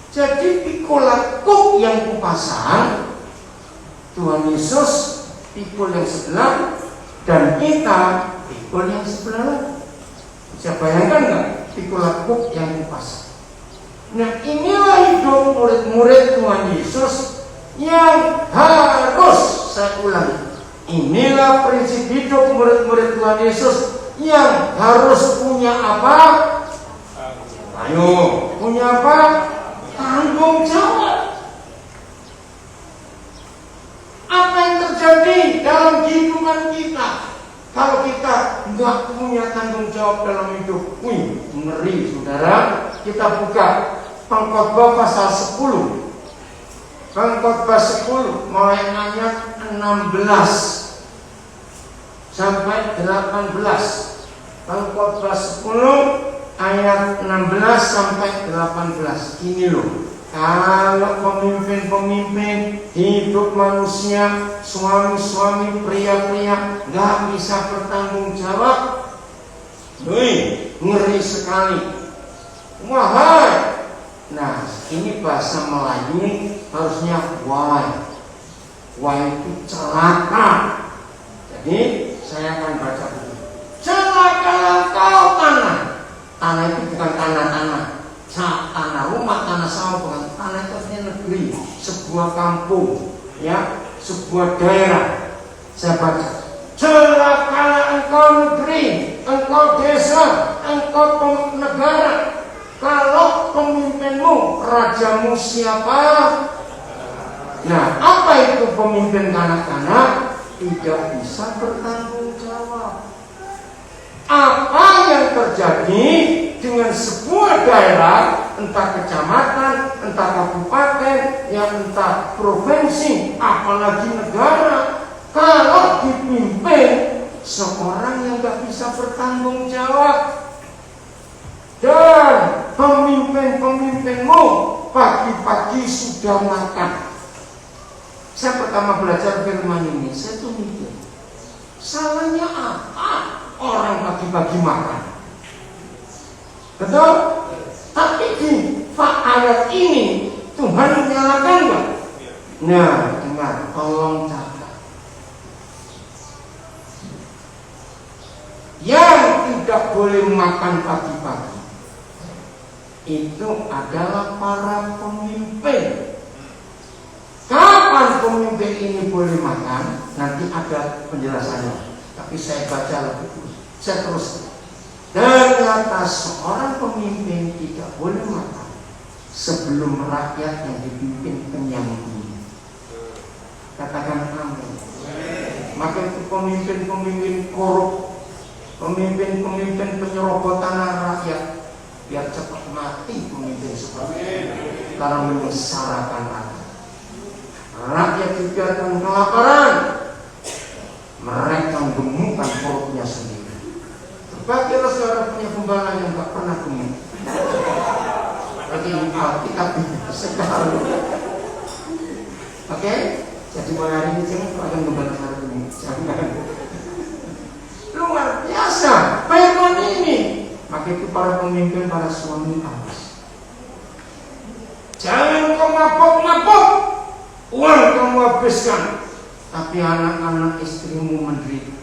Jadi pikul kuk yang kupasang, Tuhan Yesus pikul yang sebelah, dan kita pikul yang sebelah. Bisa bayangkan nggak pikul kuk yang kupasang? Nah, inilah hidup murid-murid Tuhan Yesus yang harus, saya ulangi, inilah prinsip hidup murid-murid Tuhan Yesus yang harus punya apa? Ayo, punya apa? Tanggung jawab. Apa yang terjadi dalam kehidupan kita kalau kita nggak punya tanggung jawab dalam hidup? Wih, ngeri saudara. Kita buka Pengkhotbah pasal 10. Pengkhotbah 10 mulai ayat 16 sampai 18. Pengkhotbah 10 ayat 16 sampai 18. Ini loh, kalau pemimpin-pemimpin hidup manusia, suami-suami, pria-pria nggak bisa bertanggung jawab, wih, ngeri sekali. Wahai. Nah, ini bahasa Melayu harusnya why. Why itu celaka. Jadi saya akan baca dulu. Celakalah kau tanah. Tanah itu bukan tanah-tanah, tanah rumah, tanah sawah, bukan. Tanah itu artinya negeri, sebuah kampung, ya, sebuah daerah. Saya baca. Celakalah engkau negeri, engkau desa, engkau negara, kalau pemimpinmu, rajamu siapa? Nah, apa itu pemimpin kanak-kanak? Tidak bisa bertanggung jawab. Apa yang terjadi dengan sebuah daerah, entah kecamatan, entah kabupaten, ya entah provinsi, apalagi negara, kalau dipimpin seorang yang gak bisa bertanggung jawab. Dan pemimpin-pemimpinmu pagi-pagi sudah makan. Saya pertama belajar firman ini, saya tuh mikir, salahnya apa orang pagi-pagi makan? Betul? Tapi di ayat ini Tuhan menyalahkan nggak? Nah, dengar, tolong catat. Yang tidak boleh makan pagi-pagi itu adalah para pemimpin. Kapan pemimpin ini boleh makan? Nanti ada penjelasannya. Tapi saya baca lebih dulu. Saya terus. Ternyata seorang pemimpin tidak boleh makan sebelum rakyat yang dipimpin kenyang dulu. Katakan amin. Maka itu pemimpin-pemimpin korup, pemimpin-pemimpin penyerobot tanah rakyat, biar cepat mati pemimpin seperti itu, karena menyengsarakan rakyat. Rakyat dibiarkan kelaparan, mereka menggemukkan perutnya sendiri. Terbagilah saudara punya gembala yang tak pernah gemuk. Berarti Alkitab sekali. Oke? Jadi mulai hari ini jangan akan gembala hari ini. Jangan. Luar biasa firman ini. Maka itu para pemimpin, para suami awas. Jangan kau mabuk-mabuk, uang kamu habiskan, tapi anak-anak istrimu menderita.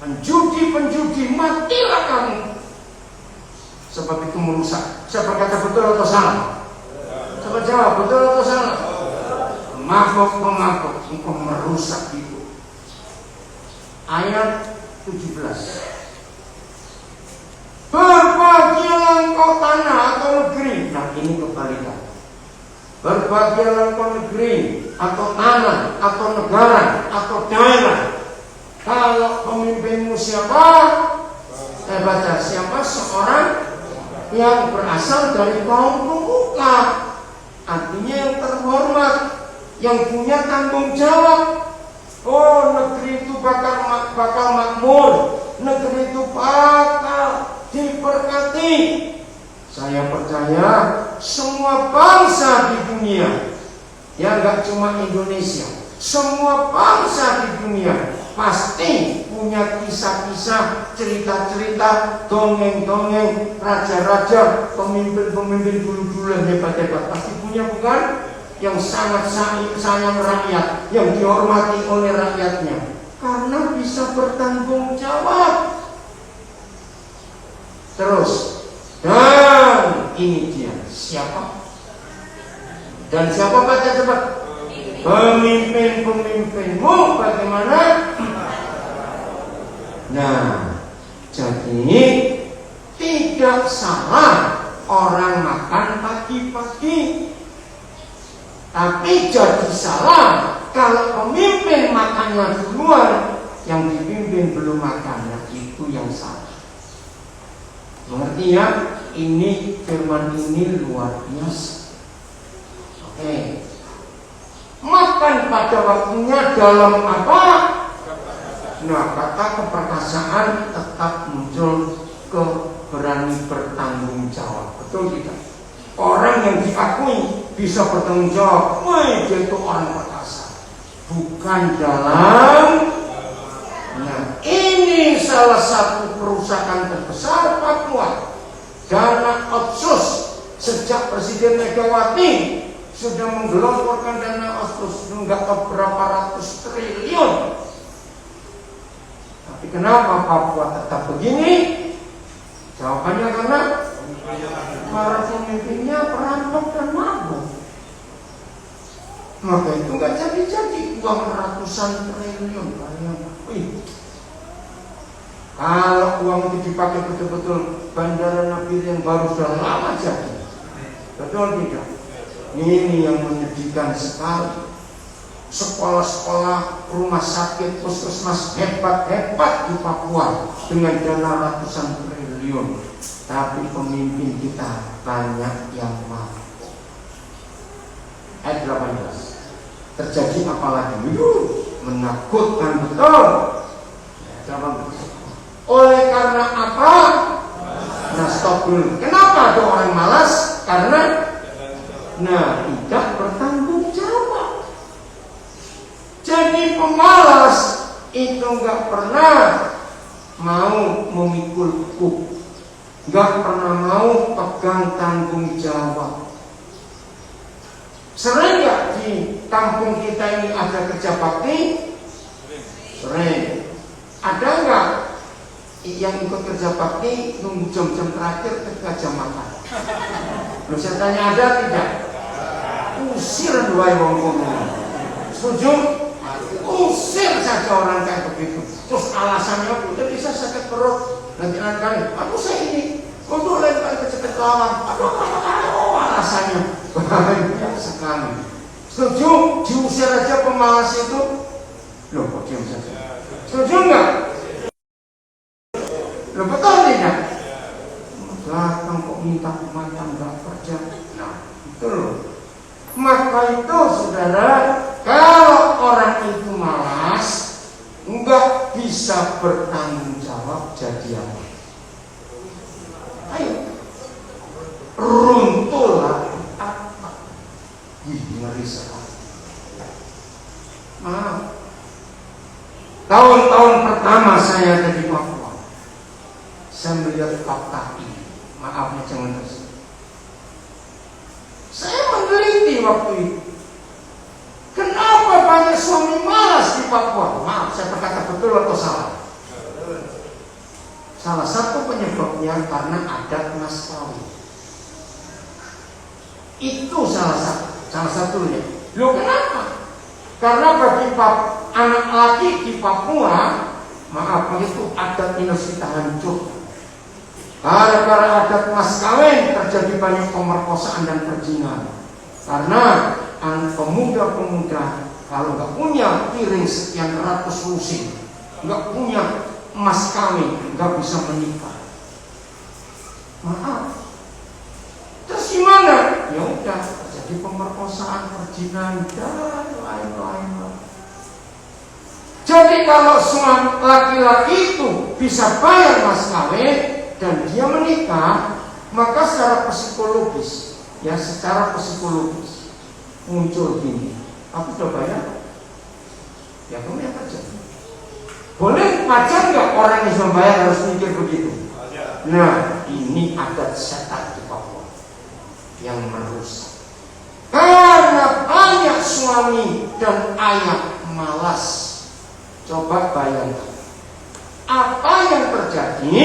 Penjudi-penjudi, matilah kamu. Sebab itu merusak. Saya berkata betul atau salah? Coba jawab, betul atau salah? Mabuk-mabuk, engkau merusak hidup. Ayat 17. Berbahagialah engkau tanah atau negeri. Nah, ini kebalikan. Berbahagialah engkau negeri atau tanah atau negara atau daerah kalau pemimpinmu siapa? Saya baca, siapa? Seorang yang berasal dari kaum pemuka, artinya yang terhormat, yang punya tanggung jawab. Oh, negeri itu bakal makmur, negeri itu bakal diberkati. Saya percaya semua bangsa di dunia, ya nggak cuma Indonesia, semua bangsa di dunia pasti punya kisah-kisah, cerita-cerita, dongeng-dongeng, raja-raja, pemimpin-pemimpin dulu-dulu yang hebat-hebat. Pasti punya, bukan? Yang sangat sayang rakyat, yang dihormati oleh rakyatnya, karena bisa bertanggung jawab. Terus, dan ini dia siapa? Dan siapa baca cepat? Pemimpin-pemimpinmu bagaimana? Nah, jadi tidak salah orang makan pagi-pagi, tapi jadi salah kalau pemimpin makannya duluan, yang dipimpin belum makan. Nah, itu yang salah. Mengerti ya? Ini firman ini luar biasa. Oke. Makan pada waktunya dalam apa? Nah, kata keperkasaan tetap muncul ke berani bertanggung jawab. Betul tidak? Orang yang diakui bisa bertanggung jawab, wah dia itu orang perkasa. Bukan dalam. Nah, ini salah satu kerusakan terbesar Papua. Dana otsus sejak Presiden Megawati sudah menggelontorkan dana otsus enggak ke berapa ratus triliun. Tapi kenapa Papua tetap begini? Jawabannya karena para pemimpinnya perampok dan mabuk. Maka itu nggak jadi uang ratusan triliun. Kalau uang itu dipakai betul-betul, Bandara Nabil yang baru sudah lama jadi. Betul tidak? Ini yang menyedihkan sekali. Sekolah-sekolah, rumah sakit, puskesmas hebat-hebat di Papua dengan dana ratusan triliun. Tapi pemimpin kita banyak yang mampu. Ayat 18. Terjadi apa lagi? Menakutkan betul. Oleh karena apa? Nah, stop dulu. Kenapa ada orang malas? Karena tidak bertanggung jawab. Jadi pemalas itu nggak pernah mau memikul kuk, nggak pernah mau pegang tanggung jawab. Sering nggak di kampung kita ini ada kerja bakti? Sering. Ada nggak yang ikut kerja bakti nunggu jam-jam terakhir ketika jam makan? Loh, saya tanya, ada tidak? Usir dua wong kono. Setuju? Usir saja orang kayak begitu. Terus alasannya udah bisa sakit perut. Nanti kali, aku saya ini untuk lain kali kecepet lawang. Alasannya banyak sekali. Setuju? Diusir aja pemalas itu. Loh, kok diam saja? Setuju nggak? Loh, betul tidak? Datang kok minta makan nggak kerja. Nah, itu loh. Maka itu saudara, kalau orang itu malas, nggak bisa bertanggung jawab, jadi apa? Ayo, runtuhlah apa? Ngeri sekali. Maaf. Tahun-tahun pertama saya ada di Papua, saya melihat fakta ini. Maafnya jangan terus. Saya meneliti waktu itu. Kenapa banyak suami malas di Papua? Maaf, saya berkata betul atau salah? Salah satu penyebabnya karena adat mas kawin. Itu salah satunya. Loh, kenapa? Karena bagi anak laki di Papua, maaf, begitu adat minus kita hancur. Gara-gara adat mas kawin terjadi banyak pemerkosaan dan perzinahan. Karena pemuda-pemuda kalau nggak punya piring sekian ratus lusin, nggak punya mas kawin, nggak bisa menikah. Maaf. Terus gimana? Ya udah, terjadi pemerkosaan, perzinahan dan lain-lain. Jadi kalau suami laki-laki itu bisa bayar mas kawin dan dia menikah, maka secara psikologis muncul gini, aku udah bayar, ya kamu yang kerja. Boleh wajar nggak orang yang membayar harus mikir begitu? Nah, ini adat setan di Papua yang merusak. Karena banyak suami dan ayah malas. Coba bayangkan apa yang terjadi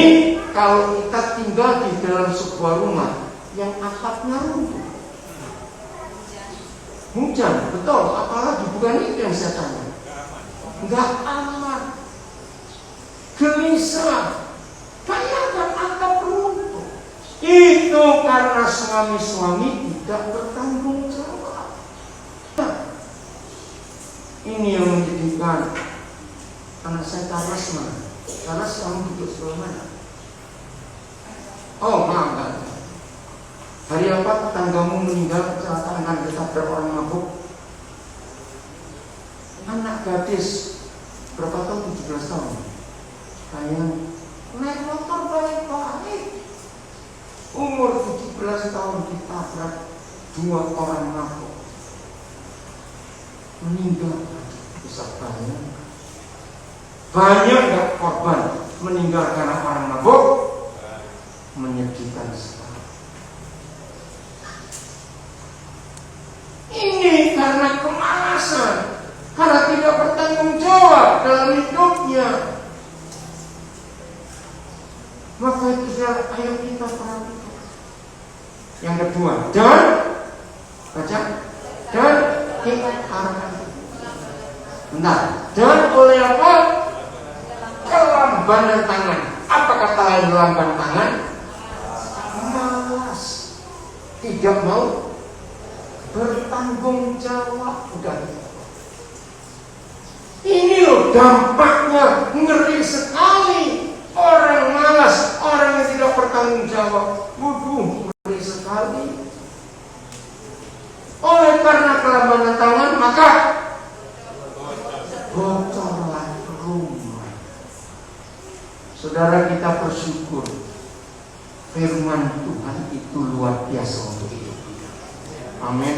kalau kita tinggal di dalam sebuah rumah yang atapnya runtuh. Hujan, betul. Apalagi bukan itu yang saya tanya. Nggak aman, gelisah. Bayangkan atap runtuh. Itu karena suami-suami tidak bertanggung jawab. Nah, ini yang menjadikan anak saya Taras mana? Taras kamu duduk sebelah mana? Oh, maaf. Hari apa tetanggamu meninggal kecelakaan karena ditabrak orang mabuk? Anak gadis berapa tahun? 17 tahun. Kayak naik motor baik-baik. Umur 17 tahun ditabrak 2 orang mabuk. Meninggal. Bisa banyak gak korban meninggal karena orang mabuk? Menyedihkan sekali. Ini karena kemalasan, karena tidak bertanggung jawab dalam hidupnya. Maka itu ayo kita perhatikan. Yang kedua, dan kita harapkan. Bentar, dan oleh apa? Kelambanan tangan. Apa kata lain lamban tangan? Malas, tidak mau bertanggung jawab. Udah. Ini loh dampaknya, ngeri sekali. Orang malas, orang yang tidak bertanggung jawab. Waduh, ngeri sekali. Oleh karena kelambanan tangan, maka bocorlah rumah. Saudara, kita bersyukur firman Tuhan itu luar biasa untuk hidup kita. Amin.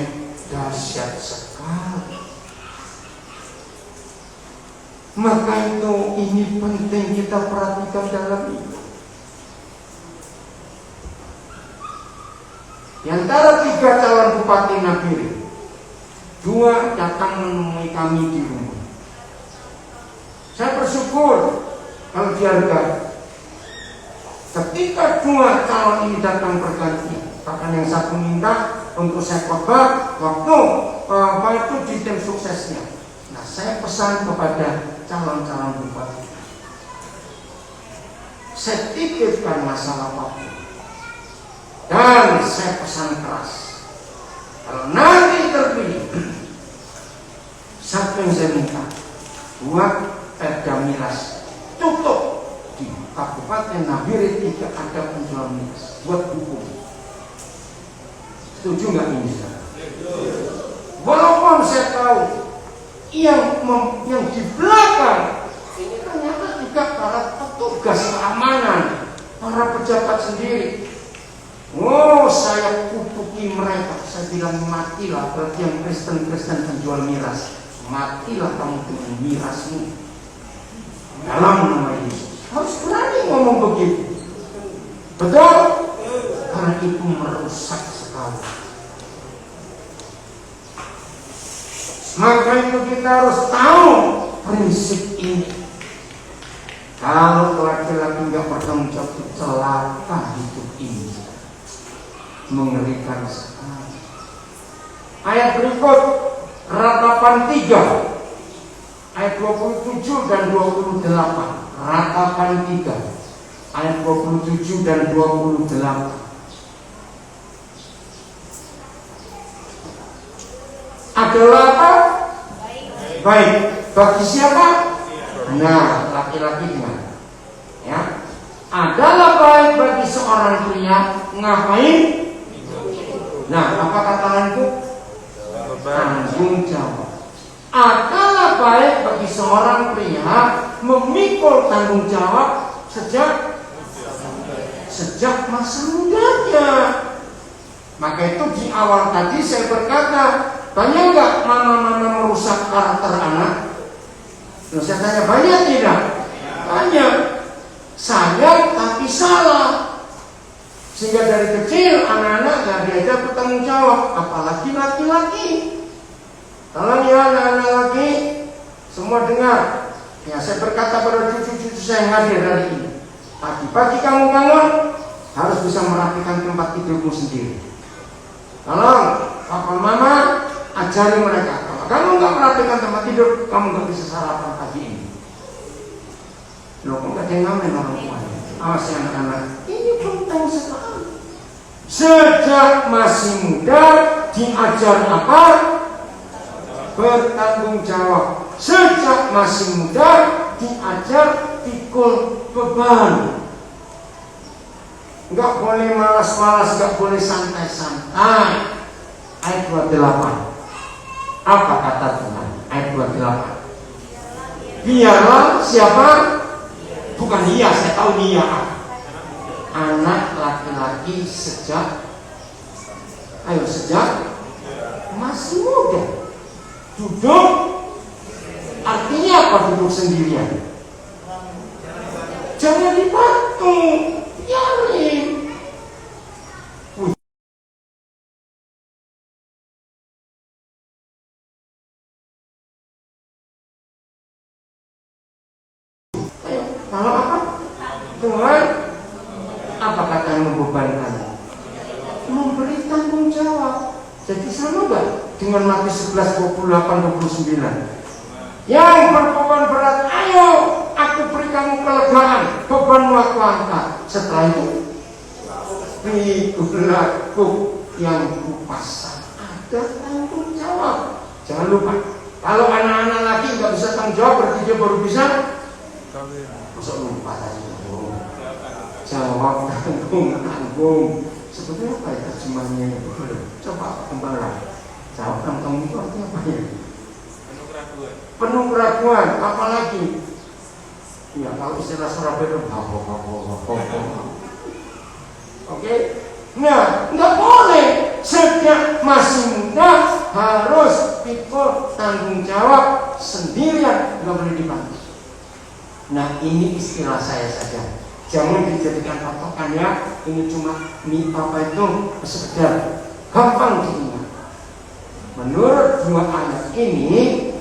Dahsyat sekali. Maka itu ini penting kita perhatikan dalam hidup. Di antara 3 calon bupati Nabire, 2 datang menemui kami di rumah. Saya bersyukur kalau dihargai. Ketika 2 calon ini datang berganti, bahkan yang satu minta untuk saya khotbah waktu itu di tim suksesnya. Nah, saya pesan kepada calon-calon bupati, saya titipkan masalah Papua dan saya pesan keras, kalau nanti terpilih, satu yang saya minta, buat Perda Miras tutup di Kabupaten Nabire, tidak ada penjual miras, buat hukum. Setuju nggak ini? Walaupun saya tahu yang di belakang ini ternyata juga para petugas keamanan, para pejabat sendiri. Oh, saya kutuki mereka. Saya bilang, matilah bagi yang Kristen-Kristen penjual miras. Matilah kamu dengan mirasmu dalam nama Yesus. Harus berani ngomong begitu. Betul? Karena itu merusak sekali. Maka itu kita harus tahu prinsip ini. Kalau laki-laki nggak bertanggung jawab, celaka hidup ini. Mengerikan sekali. Ayat berikut, Ratapan 3 ayat 27 dan 28. Ratapan 3 ayat 27 dan 28. Adalah apa? Baik. Bagi siapa? Nah, laki-lakinya. Ya. Adalah baik bagi seorang pria ngapain? Nah, apa kata itu? Tanggung jawab. Adalah baik bagi seorang pria memikul tanggung jawab sejak masa mudanya. Maka itu di awal tadi saya berkata, banyak nggak mama-mama merusak karakter anak? Terus saya tanya, banyak tidak? Makanya sayang tapi salah. Sehingga dari kecil anak-anak gak diajar bertanggung jawab, apalagi laki-laki. Tolong ya anak-anak laki, semua dengar. Ya, saya berkata pada cucu-cucu saya yang hadir hari ini. Pagi-pagi kamu bangun, harus bisa merapikan tempat tidurmu sendiri. Tolong, papa mama ajari mereka. Kalau kamu nggak merapikan tempat tidur, kamu nggak bisa sarapan pagi ini. Loh, kok nggak ada yang ngamen orang tuanya? Awas ya anak-anak, ini penting sekali. Sejak masih muda diajar apa? Bertanggung jawab. Sejak masih muda diajar pikul beban. Enggak boleh malas-malas, enggak boleh santai-santai. Ayat 28. Apa kata Tuhan? Ayat 28. Biarlah siapa? Bukan dia, saya tahu dia. Anak laki-laki sejak masih muda. Duduk artinya apa duduk sendirian? Jangan dipatung, biarin. Ayo, kalau apa? Tuhan, apa kata yang membebankan? Memberi tanggung jawab. Jadi sama gak dengan Matius 11:28-29? Yang berbeban berat, ayo aku beri kamu kelegaan, bebanmu aku angkat. Setelah itu pikul aku yang kupasang. Ada tanggung jawab. Jangan lupa, kalau anak-anak lagi nggak bisa tanggung jawab, berarti dia baru bisa. Masa lupa tadi? Jawab tanggung. Sebetulnya apa ya terjemahannya? Coba kembali. Jawab tanggung itu artinya apa ya? Penuh keraguan. Apalagi? Ya kalau istilah Surabaya itu Oke? Nah, nggak boleh. Sejak masih muda harus pikul tanggung jawab sendirian, nggak boleh dibantu. Nah, ini istilah saya saja. Jangan dijadikan patokan ya. Ini cuma apa itu sekedar gampang diingat. Menurut dua ayat ini,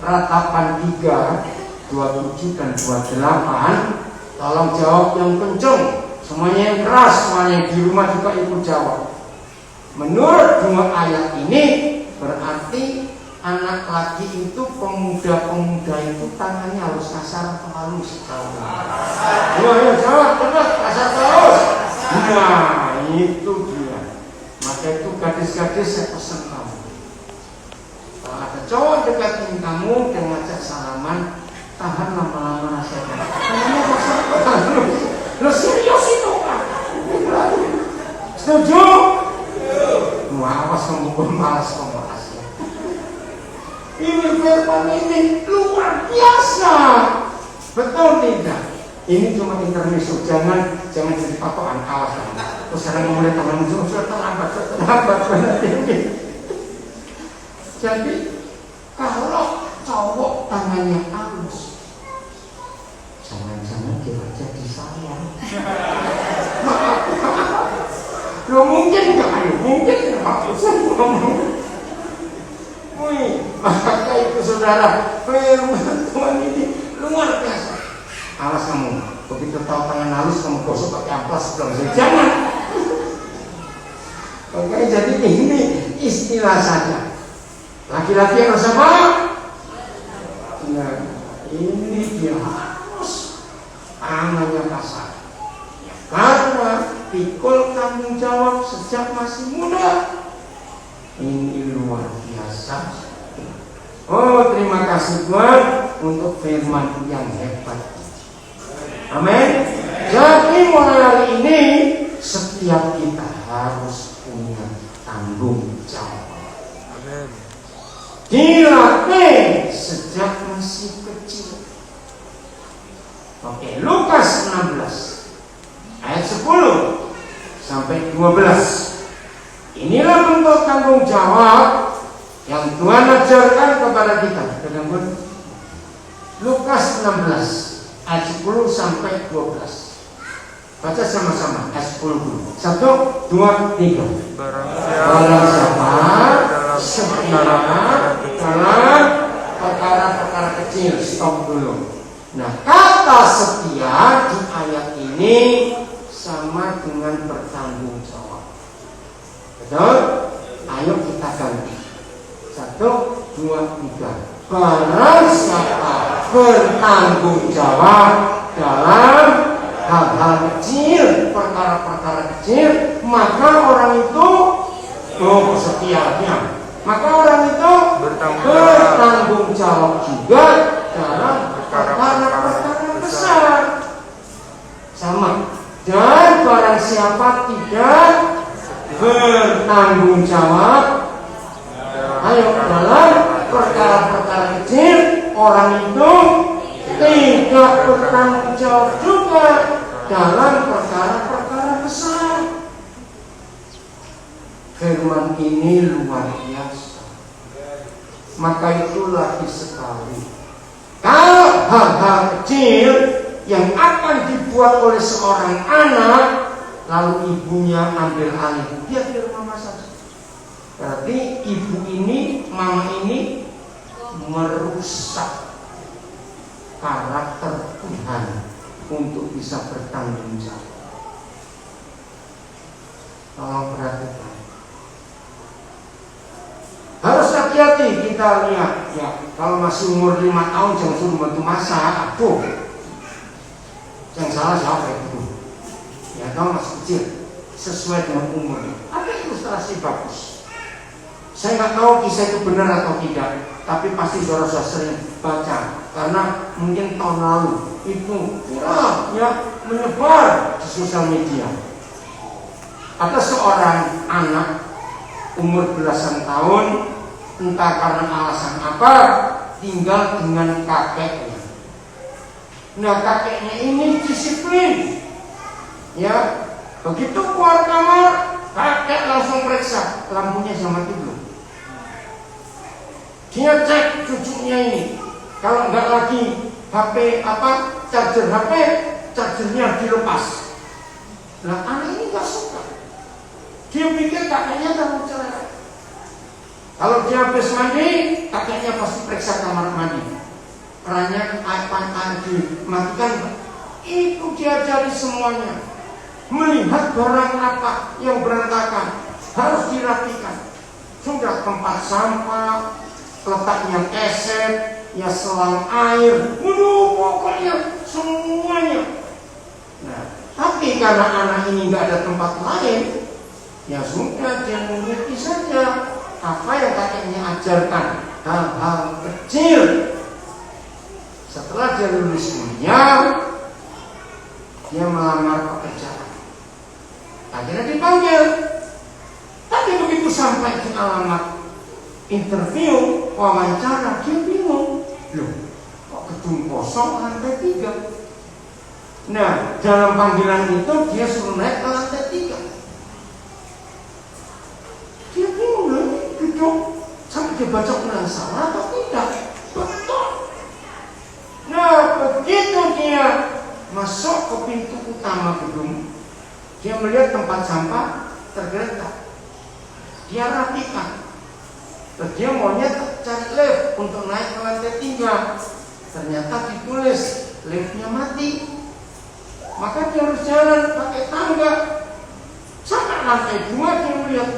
Ratapan 3, 27 dan 28, tolong jawab yang kencang. Semuanya yang keras, semuanya yang di rumah juga ikut jawab. Menurut dua ayat ini berarti anak laki itu, pemuda-pemuda itu tangannya harus kasar atau halus? Ayo jawab terus, kasar terus. Nah itu dia. Maka itu gadis-gadis saya pesan kamu, kalau ada cowok dekatin kamu dan ngajak salaman, tahan lama-lama rasanya. Tangannya kasar atau halus? Lo serius itu kan? Setuju? Wah, awas kamu malas pembahasannya. Ini firman ini luar biasa. Betul tidak? Ini cuma intermezzo. Jangan jadi patokan. Awas kamu. Terus sekarang mulai tangan sudah terlambat. Jadi kalau cowok tangannya halus, jangan-jangan dia jadi sayang. Lo mungkin nggak? Ayo mungkin nggak? Wih, maka itu saudara, firman Tuhan ini luar biasa. Awas kamu, begitu tahu tangan halus kamu gosok pakai amplas, jangan. Oke, jadi ini istilah saja. Laki-laki harus apa? Nah, ini dia harus tangannya kasar. Karena pikul tanggung jawab sejak masih muda. Ini luar biasa. Oh, terima kasih Tuhan untuk firman yang hebat. Amin. Jadi mulai hari ini setiap kita harus punya tanggung jawab. Amin. Dilatih sejak masih kecil. Oke, Lukas 16 ayat 10 sampai 12. Inilah bentuk tanggung jawab yang Tuhan ajarkan kepada kita. Lukas 16 ayat 10 sampai 12. Baca sama-sama ayat 10 dulu. 1, 2, 3. Barang siapa setia dalam perkara-perkara kecil. Stop dulu. Nah, kata setia di ayat ini sama dengan bertanggung jawab. Betul? Ayo kita ganti. 1, 2, 3. Barang siapa bertanggung jawab dalam hal-hal kecil, perkara-perkara kecil, maka orang itu setianya. Maka orang itu bertanggung jawab juga dalam perkara-perkara besar. Sama. Dan barang siapa tidak bertanggung jawab dalam perkara-perkara kecil, orang itu tidak bertanggung jawab juga dalam perkara-perkara besar. Firman ini luar biasa. Maka itu lagi sekali, kalau hal-hal kecil yang akan dibuat oleh seorang anak, lalu ibunya ambil alih, dia di rumah saja. Berarti ibu ini, mama ini merusak karakter Tuhan untuk bisa bertanggung jawab. Tolong perhatikan. Harus hati-hati kita lihat ya. Kalau masih umur 5 tahun jangan suruh bantu masak. Aduh, yang salah siapa itu? Ya kalau masih kecil, sesuai dengan umurnya. Ada ilustrasi bagus. Saya nggak tahu kisah itu benar atau tidak, tapi pasti saudara-saudara sering baca karena mungkin tahun lalu itu viral ya, menyebar di sosial media. Ada seorang anak umur belasan tahun, entah karena alasan apa, tinggal dengan kakeknya. Nah, kakeknya ini disiplin. Ya, begitu keluar kamar, kakek langsung periksa lampunya sama mati belum. Dia cek cucunya ini. Kalau enggak lagi HP charger HP, chargernya dilepas. Nah, anak ini enggak suka. Dia pikir kakeknya terlalu cerewet. Kalau dia habis mandi, kakeknya pasti periksa kamar mandi. Kerannya air dimatikan. Itu diajari semuanya. Melihat barang apa yang berantakan harus dirapikan. Sudah tempat sampah, letaknya keset, ya selang air, pokoknya semuanya. Nah, tapi karena anak ini nggak ada tempat lain, ya sudah dia mengikuti saja apa yang kakeknya ajarkan, hal-hal kecil. Setelah dia lulus kuliah, dia melamar pekerjaan. Akhirnya dipanggil. Tapi begitu sampai di alamat interview, wawancara, dia bingung. Loh, kok gedung kosong lantai 3? Nah, dalam panggilan itu dia suruh naik ke lantai 3. Dia bingung loh, gedung sampai dia baca ulang salah atau tidak? Betul. Nah, begitu dia masuk ke pintu utama gedung, dia melihat tempat sampah tergeletak. Dia rapikan. Terus dia maunya cari lift untuk naik ke lantai 3. Ternyata ditulis liftnya mati. Maka dia harus jalan pakai tangga. Sampai lantai 2 dia melihat,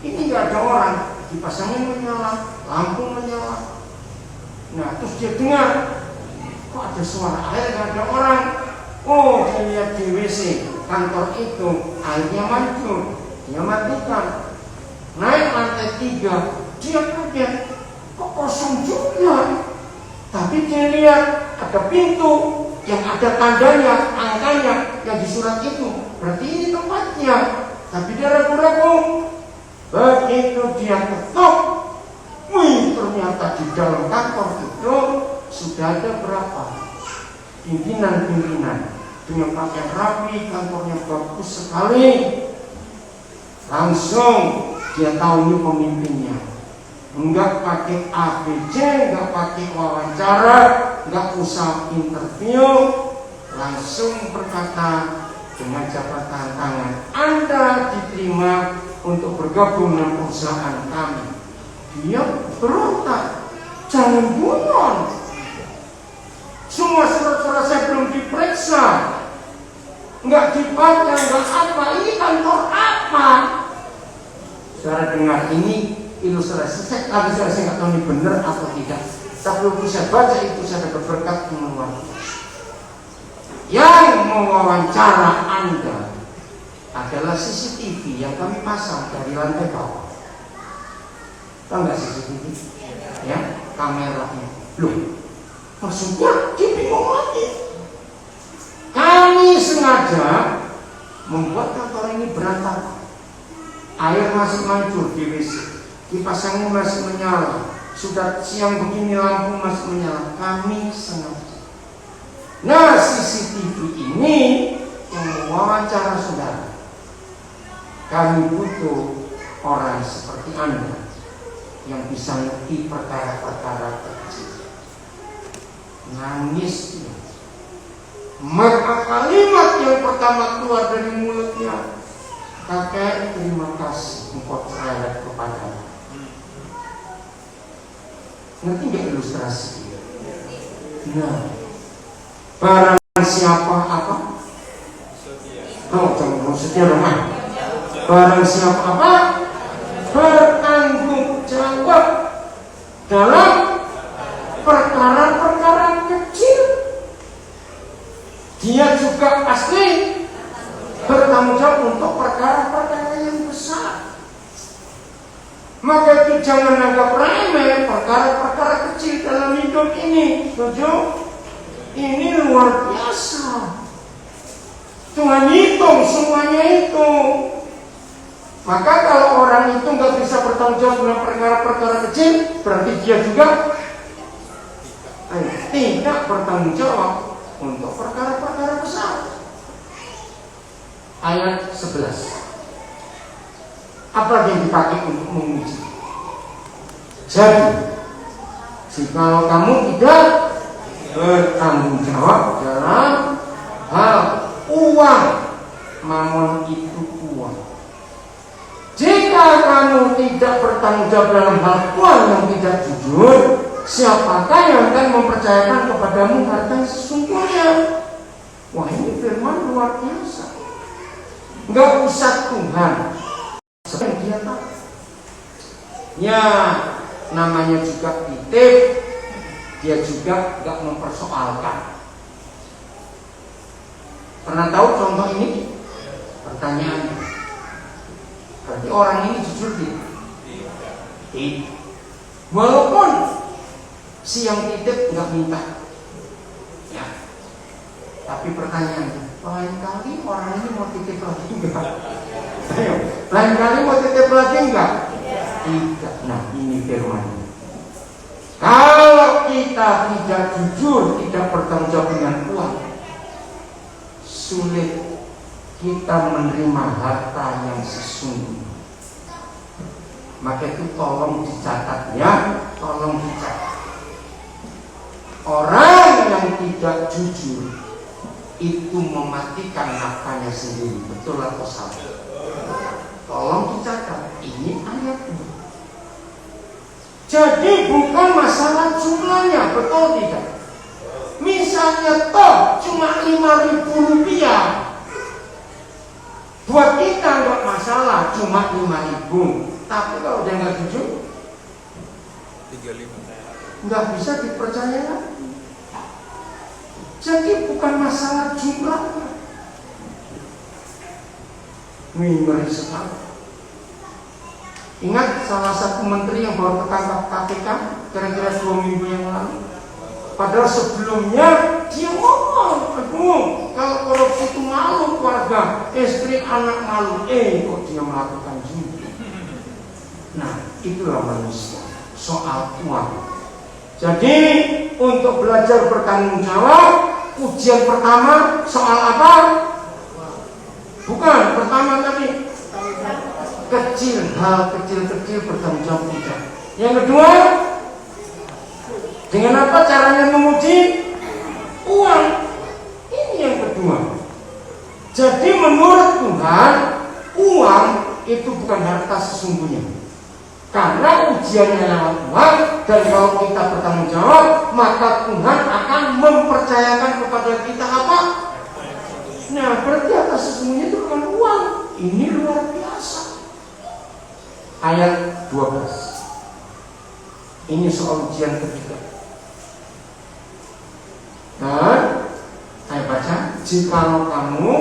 ini nggak ada orang. Dipasangin menyala, lampu menyala. Nah, terus dia dengar, kok ada suara air, nggak ada orang. Oh, dia lihat di WC kantor itu airnya mancur, dia matikan. Naik lantai 3, dia kaget, kok kosong juga. Tapi dia lihat ada pintu yang ada tandanya, angkanya yang di surat itu. Berarti ini tempatnya. Tapi dia ragu-ragu. Begitu dia ketuk, ternyata di dalam kantor itu sudah ada berapa pimpinan-pimpinan dengan pakaian rapi, kantornya bagus sekali. Langsung dia tahu ini pemimpinnya. Enggak pakai ABC, enggak pakai wawancara, enggak usah interview, langsung berkata dengan jabatan tangan, Anda diterima untuk bergabung dengan perusahaan kami. Dia berontak, jangan bunuh. Semua surat-surat saya belum diperiksa, nggak dibaca, nggak apa. Ini kantor apa? Saudara dengar, ini ilustrasi. Saya nggak tahu ini benar atau tidak. Tapi waktu saya baca itu saya dapat berkat yang luar biasa. Yang mewawancara Anda adalah CCTV yang kami pasang dari lantai bawah. Tahu nggak CCTV? Ya, kameranya. Loh, maksudnya dia bingung lagi. Kami sengaja membuat kantor ini berantakan. Air masih mancur di WC, kipas angin masih menyala. Sudah siang begini lampu masih menyala. Kami sengaja. Nah, CCTV ini yang mewawancara saudara. Kami butuh orang seperti Anda yang bisa ngerti perkara-perkara kecil. Nangis dia. Maka kalimat yang pertama keluar dari mulutnya, kakek, terima kasih engkau cerewet kepadamu. Ngerti nggak ilustrasi? Nah, barang siapa apa? Oh, jangan setia rumah. Barang siapa apa? Bertanggung jawab dalam perkara-perkara kecil. Dia juga pasti bertanggung jawab untuk perkara-perkara yang besar. Maka itu jangan anggap remeh perkara-perkara kecil dalam hidup ini. Setuju? Ini luar biasa. Tuhan hitung semuanya itu. Maka kalau orang itu nggak bisa bertanggung jawab dengan perkara-perkara kecil, berarti dia juga tidak bertanggung jawab untuk perkara-perkara besar. Ayat 11. Apa yang dipakai untuk menguji? Jadi, jika kamu tidak bertanggung jawab dalam hal uang, mamon itu uang. Jika kamu tidak bertanggung jawab dalam hal uang yang tidak jujur, siapakah yang akan mempercayakan kepadamu harta yang sesungguhnya? Wah, ini firman luar biasa. Nggak usah Tuhan, sebenarnya dia tahu. Ya, namanya juga titip, dia juga nggak mempersoalkan. Pernah tahu contoh ini? Pertanyaannya, berarti orang ini jujur tidak? Walaupun si yang titip nggak minta, ya. Tapi pertanyaannya, lain kali orang ini mau titip lagi enggak? Ayo, lain kali mau titip lagi enggak? Tidak. Nah, ini firman. Kalau kita tidak jujur, tidak bertanggung jawab dengan uang, sulit kita menerima harta yang sesungguhnya. Maka itu tolong dicatat ya, tolong dicatat. Orang yang tidak jujur itu mematikan nafkahnya sendiri. Betul atau salah? Tolong dicatat, ini ayatnya. Jadi bukan masalah jumlahnya, betul tidak? Misalnya toh cuma 5.000 rupiah, buat kita nggak masalah, cuma 5.000. Tapi kalau dia nggak jujur, 35, nggak bisa dipercaya lagi. Jadi bukan masalah jumlahnya. Ngeri sekali. Ingat salah satu menteri yang baru tertangkap KPK kira-kira 2 minggu yang lalu. Padahal sebelumnya dia ngomong, aduh, kalau korupsi itu malu keluarga, istri, anak malu. Kok dia melakukan ini? Nah, itulah manusia. Soal uang. Jadi untuk belajar bertanggung jawab, ujian pertama soal apa? Bukan, pertama tadi kecil, hal kecil-kecil bertanggung jawab tidak. Yang kedua, dengan apa caranya menguji? Uang. Ini yang sesungguhnya. Karena ujiannya lewat Tuhan, dan kalau kita bertanggung jawab, maka Tuhan akan mempercayakan kepada kita apa? Nah, berarti atas sesungguhnya itu bukan uang. Ini luar biasa. Ayat 12. Ini soal ujian ketiga. Dan saya baca, jikalau kamu,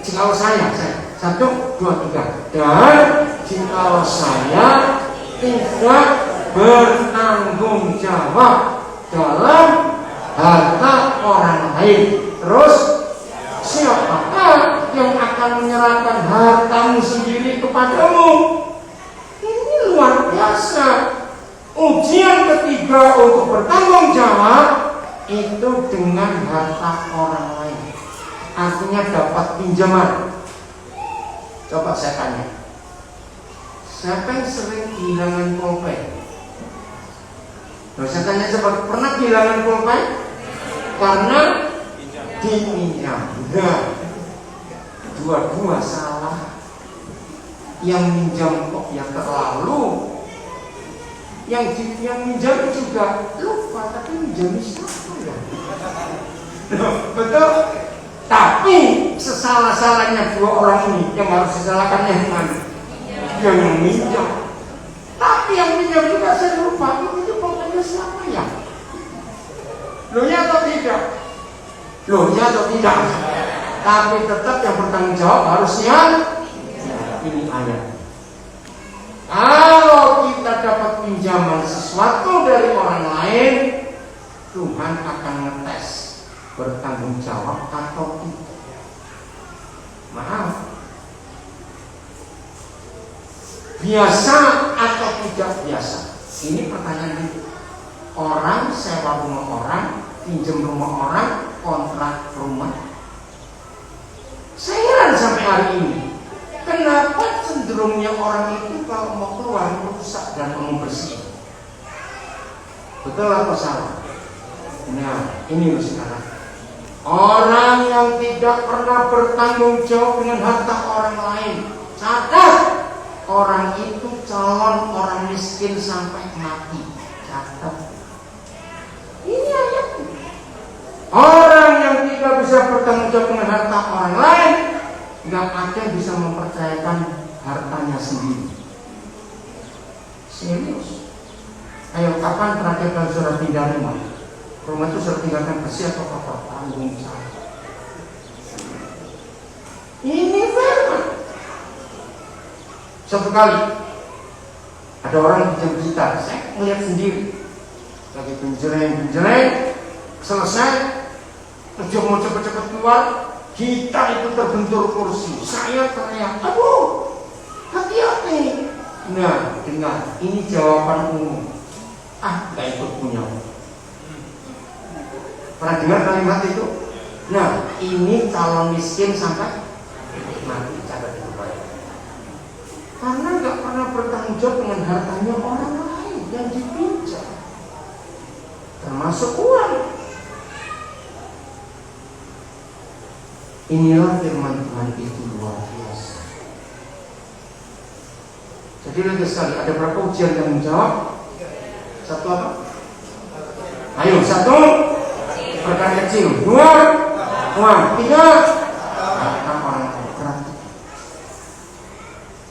jikalau saya, 1, 2, 3. Dan jikalau saya tidak bertanggung jawab dalam harta orang lain, terus siapakah yang akan menyerahkan hartamu sendiri kepadamu? Ini luar biasa. Ujian ketiga untuk bertanggung jawab itu dengan harta orang lain. Artinya dapat pinjaman. Coba saya tanya, siapa yang sering kehilangan pulpen? Saya tanya, siapa pernah kehilangan pulpen? Karena dipinjam. Dua-dua salah. Yang minjam kok yang terlalu, yang minjam juga lupa, tapi minjam siapa ya? Betul. Tapi sesalah-salahnya dua orang ini, yang harus disalahkan yang mana? Yang minjam. Tapi yang minjam juga saya lupa, itu pokoknya siapa ya? Loh ya atau tidak? Loh ya atau tidak? Tapi tetap yang bertanggung jawab harusnya ini ayat. Kalau kita dapat pinjaman sesuatu dari orang lain, Tuhan akan ngetes bertanggung jawab atau tidak. Maaf, biasa atau tidak biasa? Ini pertanyaan itu. Orang sewa rumah orang, pinjam rumah orang, kontrak rumah. Saya heran sampai hari ini, kenapa cenderungnya orang itu kalau mau keluar merusak dan membersih? Betul atau salah? Nah, ini loh sekarang. Orang yang tidak pernah bertanggung jawab dengan harta orang lain, catat, orang itu calon orang miskin sampai mati. Catat. Ini ayatnya. Orang yang tidak bisa bertanggung jawab dengan harta orang lain, nggak ada yang bisa mempercayakan hartanya sendiri. Serius. Ayo, kapan terakhir kali sudah pindah rumah? Rumah itu sudah tinggalkan bersih atau kotor? Tanggung jawab. Ini firman. Satu kali ada orang pinjam kita, saya melihat sendiri, lagi penjereng, selesai, tujuh mau cepet-cepet keluar, kita itu terbentur kursi. Saya teriak, aduh, hati-hati. Nah, dengar, ini jawaban umum. Gak ikut punya. Pernah dengar kalimat itu? Nah, ini calon miskin sampai mati. Catat itu baik. Karena gak pernah bertanggung jawab dengan hartanya orang lain yang dipinjam, termasuk uang. Inilah firman Tuhan itu luar biasa. Jadi lagi sekali, ada berapa ujian tanggung jawab? Satu apa? Ayo, satu, perkara kecil. Dua, uang. Tiga, harta orang lain.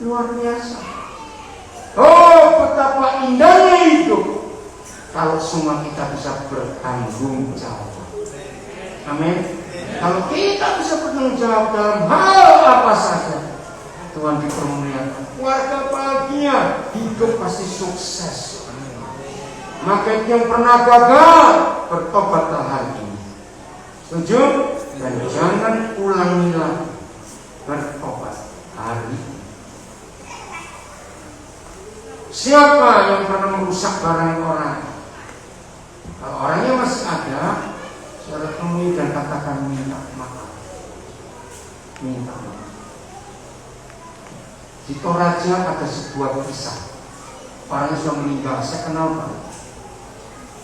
Luar biasa. Oh, betapa indahnya hidup kalau semua kita bisa bertanggung jawab. Amin. Kalau kita bisa bertanggung jawab dalam hal apa saja, Tuhan dipermuliakan, keluarga bahagia, hidup pasti sukses. Maka yang pernah gagal, bertobatlah hari ini. Setuju? Dan jangan ulangi lagi. Bertobat hari ini. Siapa yang pernah merusak barang orang? Kalau orangnya masih ada, saudara temui dan katakan minta maaf. Minta maaf. Di Toraja ada sebuah kisah. Orangnya sudah meninggal, saya kenal Pak.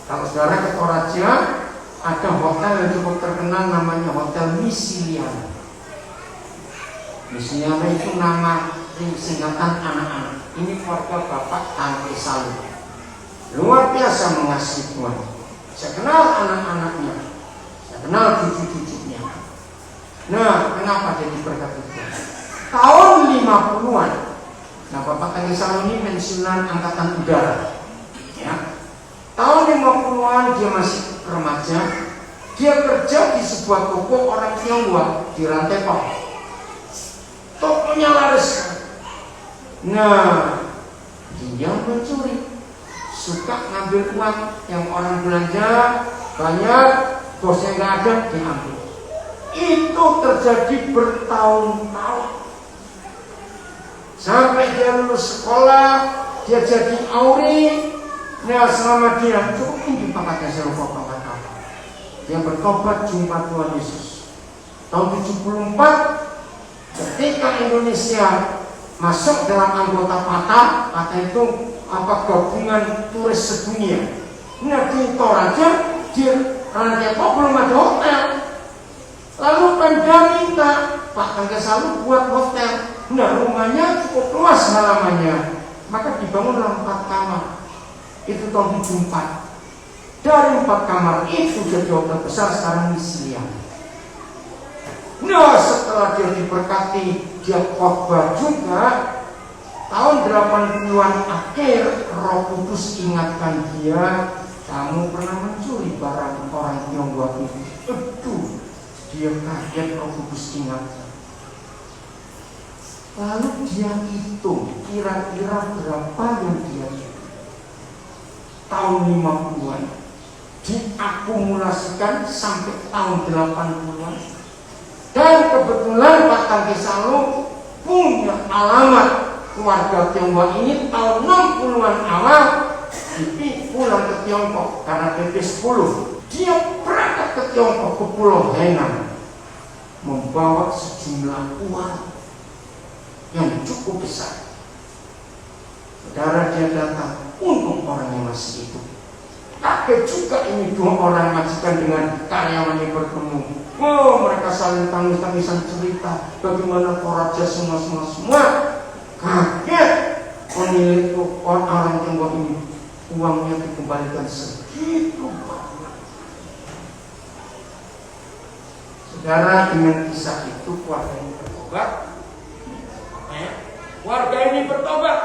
Kalau saudara ke Toraja, ada hotel yang cukup terkenal namanya Hotel Misiliana. Misiliana itu nama singkatan anak-anak. Ini keluarga Bapak Tangke Salu. Luar biasa mengasihi Tuhan. Saya kenal anak-anaknya, saya kenal cucu-cucunya. Nah, kenapa dia diberkati Tuhan? Tahun 50-an. Nah, Bapak Tangke Salu ini pensiunan angkatan udara. Ya. Tahun 50-an dia masih remaja. Dia kerja di sebuah toko orang Tionghoa di Rantepok. Tokonya laris. Nah, dia mencuri, suka ngambil uang yang orang belanja banyak, bosnya nggak ada, diambil. Itu terjadi bertahun-tahun sampai dia lulus sekolah, dia jadi auri. Nah, selama dia cukup tinggi pangkatnya, saya lupa pangkat apa. Dia bertobat jumpa Tuhan Yesus. Tahun 74, ketika Indonesia masuk dalam anggota PATA itu gabungan turis sedunia. Nah, di Toraja, di Rantepok belum ada hotel. Lalu Pemda minta Pak Tangke Salu buat hotel. Nah, rumahnya cukup luas halamannya, maka dibangunlah 4 kamar. Itu tahun 74. Dari 4 kamar itu jadi hotel besar sekarang Misilia. Nah, setelah dia diberkati, dia khotbah juga. Tahun 80-an akhir, Roh Kudus ingatkan dia, kamu pernah mencuri barang orang Tionghoa itu. Aduh, dia kaget, Roh Kudus ingatkan. Lalu dia hitung kira-kira berapa yang dia curi. Tahun 50-an diakumulasikan sampai tahun 80-an. Dan kebetulan Pak Tangke Salu punya alamat keluarga Tionghoa ini tahun 60-an awal pulang ke Tiongkok karena PP 10. Dia berangkat ke Tiongkok ke Pulau Hainan membawa sejumlah uang yang cukup besar. Saudara, dia datang untuk orang yang masih hidup. Kaget juga ini 2 orang majikan dengan karyawan yang bertemu. Oh, mereka saling tangis-tangisan cerita bagaimana Toraja semua kaget. Pemilik orang Tionghoa ini uangnya dikembalikan segitu banyak. Saudara, dengan kisah itu keluarga ini bertobat. Keluarga ini bertobat.